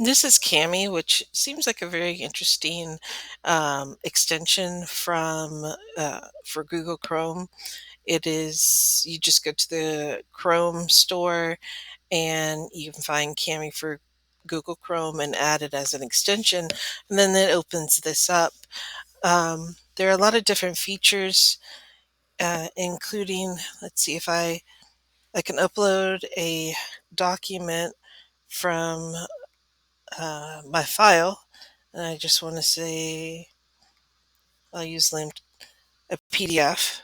This is Cami, which seems like a very interesting extension from for Google Chrome. It is you just go to the Chrome store and you can find Cami for Google Chrome and add it as an extension, and then it opens this up. There are a lot of different features, including let's see if I can upload a document from my file, and I just want to say I'll use linked a PDF,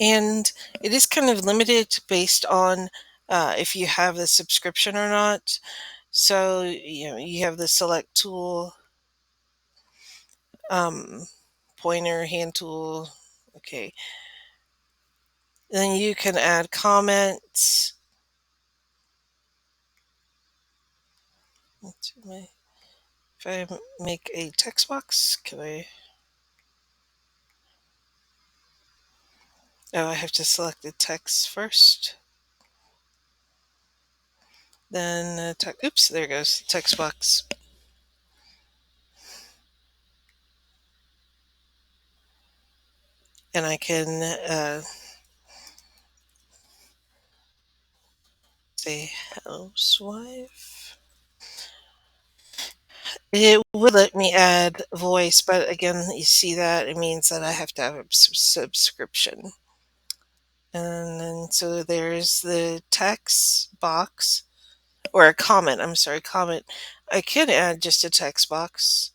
and it is kind of limited based on if you have the subscription or not. So you have the select tool, um, pointer, hand tool. Okay, then you can add comments. If I make a text box, can I? Oh, I have to select the text first. Then oops, there goes the text box. And I can say housewife. It would let me add voice, but again, you see that it means that I have to have a subscription. And then so there's the text box or a comment. I'm sorry, comment. I can add just a text box,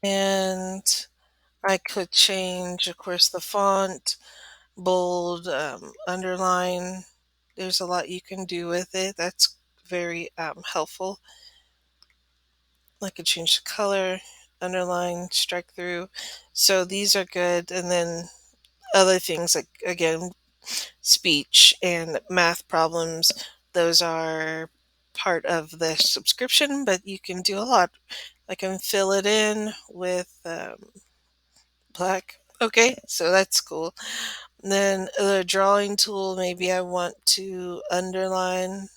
and I could change, of course, the font, bold, underline. There's a lot you can do with it. That's very helpful. I could change the color, underline, strike through. So these are good. And then other things like, again, speech and math problems, those are part of the subscription, but you can do a lot. I can fill it in with black. Okay, so that's cool. Then the drawing tool, maybe I want to underline.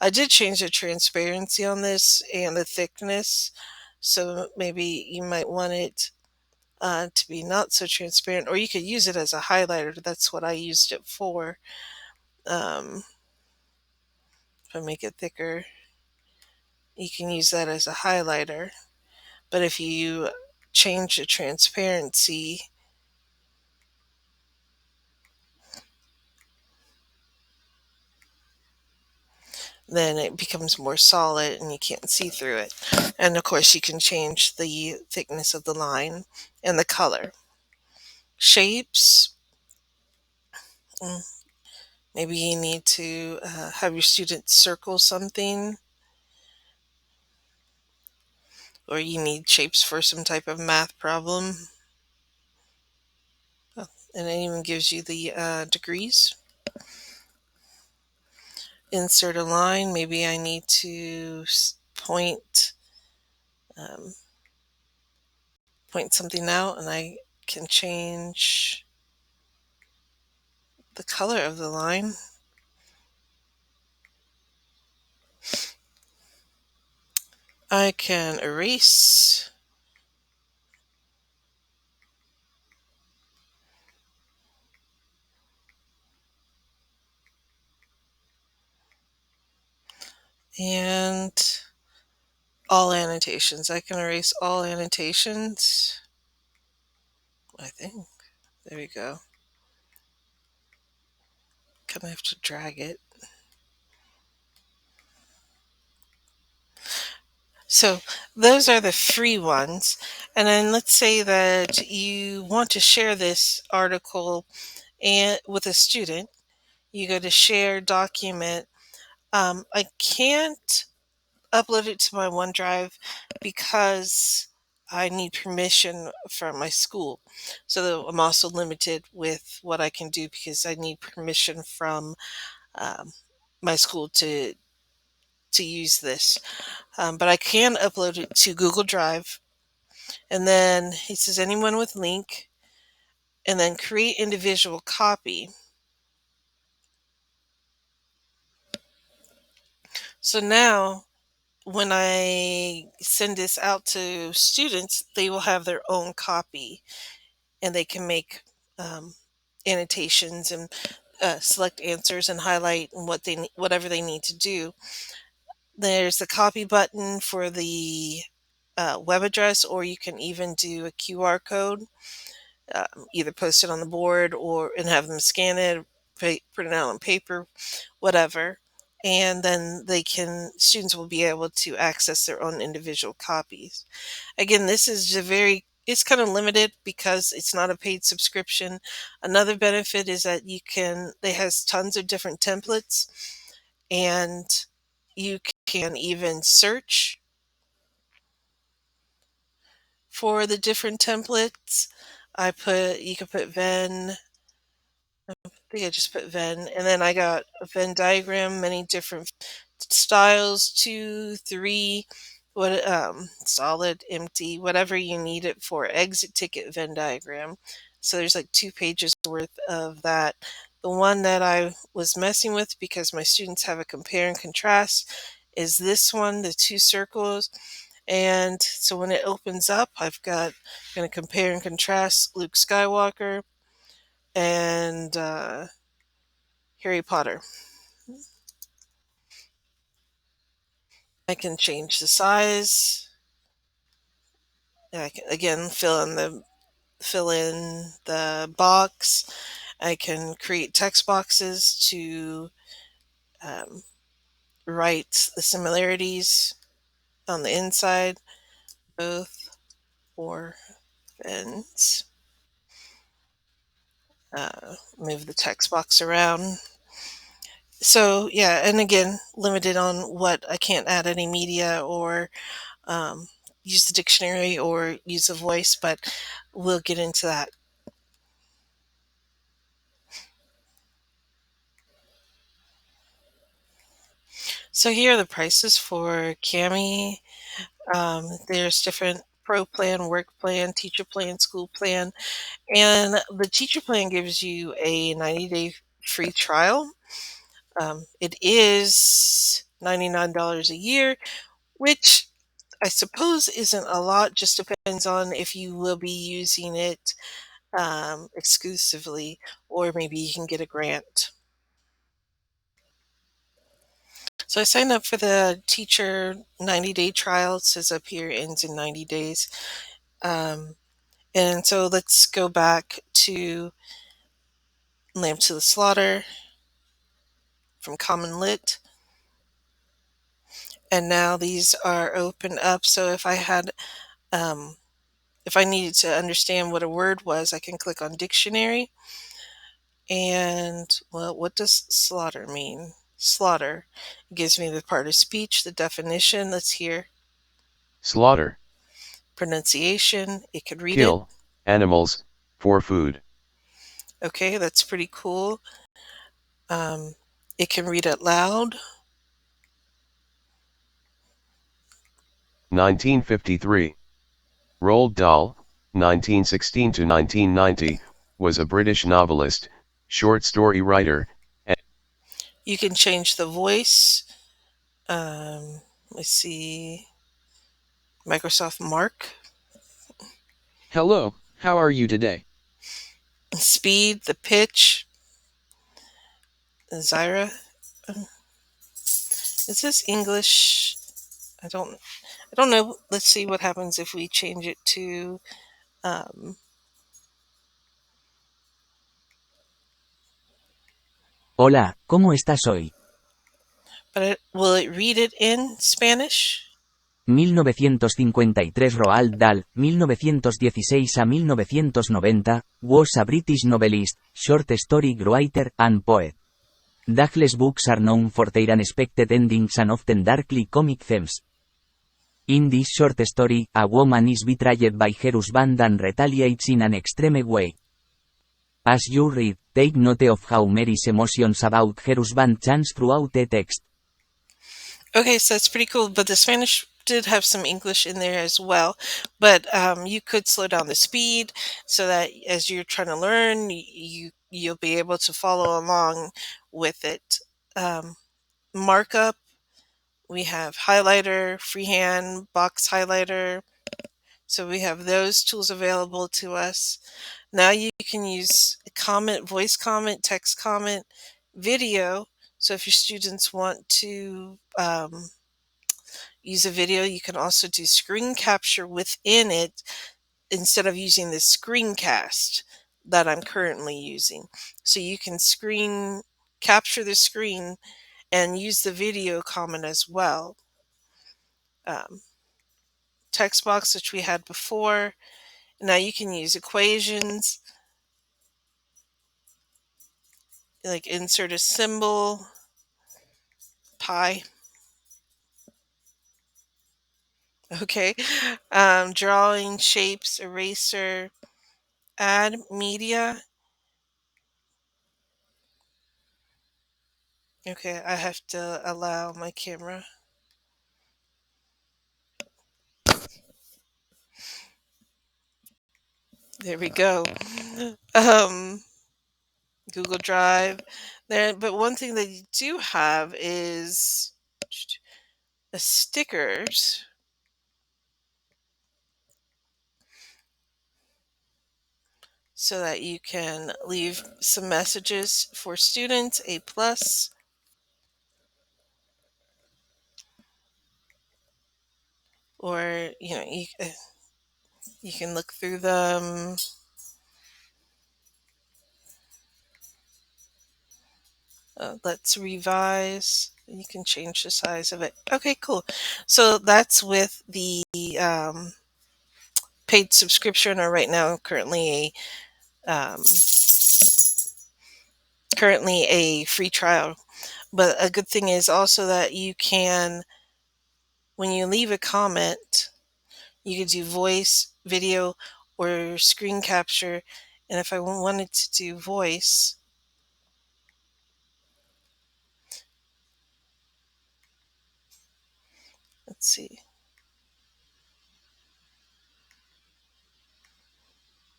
I did change the transparency on this and the thickness, so maybe you might want it to be not so transparent, or you could use it as a highlighter. That's what I used it for. Um, if I make it thicker, you can use that as a highlighter. But if you change the transparency, then it becomes more solid and you can't see through it. And of course, you can change the thickness of the line and the color. Shapes, mm, maybe you need to have your students circle something, or you need shapes for some type of math problem. Oh, and it even gives you the degrees. Insert a line. Maybe I need to um, point something out, and I can change the color of the line. I can erase. And all annotations. I can erase all annotations. I think. There we go. Kind of have to drag it. So those are the free ones. And then let's say that you want to share this article and with a student. You go to share document. I can't upload it to my OneDrive because I need permission from my school. So I'm also limited with what I can do because I need permission from um, my school to use this. But I can upload it to Google Drive. And then he says anyone with link. and then create individual copy. So now when I send this out to students, they will have their own copy, and they can make annotations and select answers and highlight and whatever they need to do. There's the copy button for the web address, or you can even do a QR code, either post it on the board or and have them scan it, print it out on paper, whatever. And then students will be able to access their own individual copies. Again, this is it's kind of limited because it's not a paid subscription. Another benefit is that they has tons of different templates, and you can even search for the different templates. You could put Venn. I think I just put Venn, and then I got a Venn diagram, many different styles, 2, 3, solid, empty, whatever you need it for. Exit ticket Venn diagram. So there's like 2 pages worth of that. The one that I was messing with, because my students have a compare and contrast, is this one, the 2 circles. And so when it opens up, I'm going to compare and contrast Luke Skywalker and Harry Potter. I can change the size. I can again fill in the box. I can create text boxes to um, write the similarities on the inside, both or ends. Move the text box around. So yeah, and again, limited on what I can't add any media or use the dictionary or use a voice, but we'll get into that. So here are the prices for Cami. There's different pro plan, work plan, teacher plan, school plan, and the teacher plan gives you a 90-day free trial. It is $99 a year, which I suppose isn't a lot, just depends on if you will be using it exclusively, or maybe you can get a grant. So I signed up for the teacher 90-day trial. It says up here ends in 90 days. And so let's go back to Lamb to the Slaughter from Common Lit. And now these are open up. So if I needed to understand what a word was, I can click on dictionary. And, well, what does slaughter mean? Slaughter. It gives me the part of speech, the definition. Let's hear. Slaughter. Pronunciation. It could read Kill animals for food. Okay, that's pretty cool. It can read it loud. 1953. Roald Dahl, 1916 to 1990, was a British novelist, short story writer, and You can change the voice. Let's see. Microsoft Mark. Hello, how are you today? Speed, the pitch. Zyra. Is this English? I don't know. Let's see what happens if we change it to Hola, ¿cómo estás hoy? will it read it in Spanish? 1953 Roald Dahl, 1916 a 1990, was a British novelist, short story writer, and poet. Dahl's books are known for their unexpected endings and often darkly comic themes. In this short story, a woman is betrayed by her husband and retaliates in an extreme way. As you read, take note of how Mary's emotions about her husband change throughout the text. Okay, so it's pretty cool, but the Spanish did have some English in there as well, but you could slow down the speed so that as you're trying to learn, you'll be able to follow along with it. Um, Markup, we have highlighter, freehand, box highlighter. So we have those tools available to us. Now you can use comment, voice comment, text comment, video. So if your students want to use a video, you can also do screen capture within it instead of using the screencast that I'm currently using. So you can screen capture the screen and use the video comment as well. Text box, which we had before. Now you can use equations, like insert a symbol, pi. Okay. Drawing, shapes, eraser, add media. Okay, I have to allow my camera. There we go. Um, Google Drive. There, but one thing that you do have is the stickers, so that you can leave some messages for students, A plus, or you can look through them. Let's revise. You can change the size of it. Okay, cool. So that's with the paid subscription, or right now um, currently a free trial. But a good thing is also that you can, when you leave a comment, you could do voice, video, or screen capture. And if I wanted to do voice, let's see.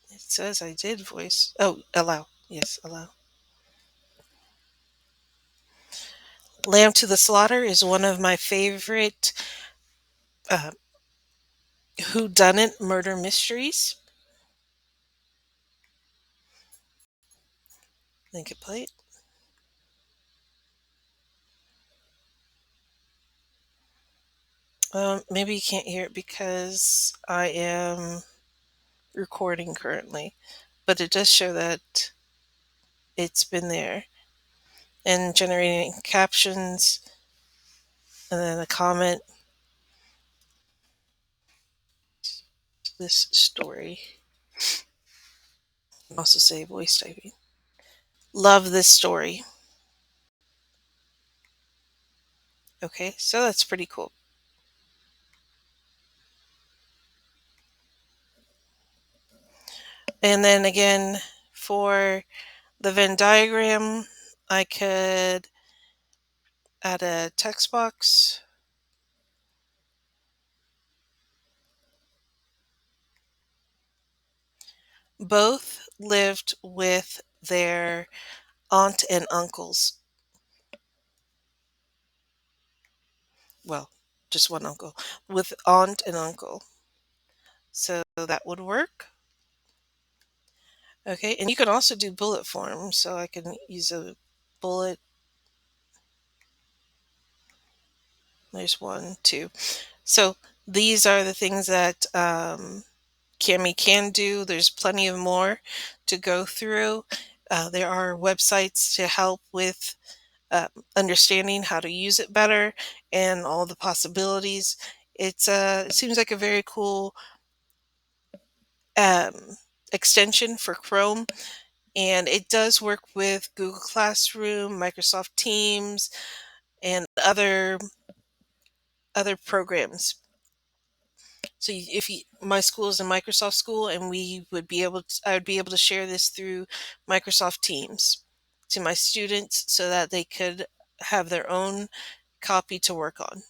It says I did voice. Oh, allow. Yes, allow. Lamb to the Slaughter is one of my favorite uh, whodunit murder mysteries. Link it plate. Maybe you can't hear it because I am recording currently, but it does show that it's been there. And generating captions, and then a comment. This story. Also say voice typing. Love this story. Okay, so that's pretty cool. And then again, for the Venn diagram, I could add a text box. Both lived with their aunt and uncles. Well, just one uncle. With aunt and uncle. So that would work. Okay, and you can also do bullet form. So I can use a bullet. There's one, two. So these are the things that Cami can do. There's plenty of more to go through. There are websites to help with understanding how to use it better and all the possibilities. It seems like a very cool um, extension for Chrome, and it does work with Google Classroom, Microsoft Teams, and other programs. So if you, my school is a Microsoft school, and I would be able to share this through Microsoft Teams to my students so that they could have their own copy to work on.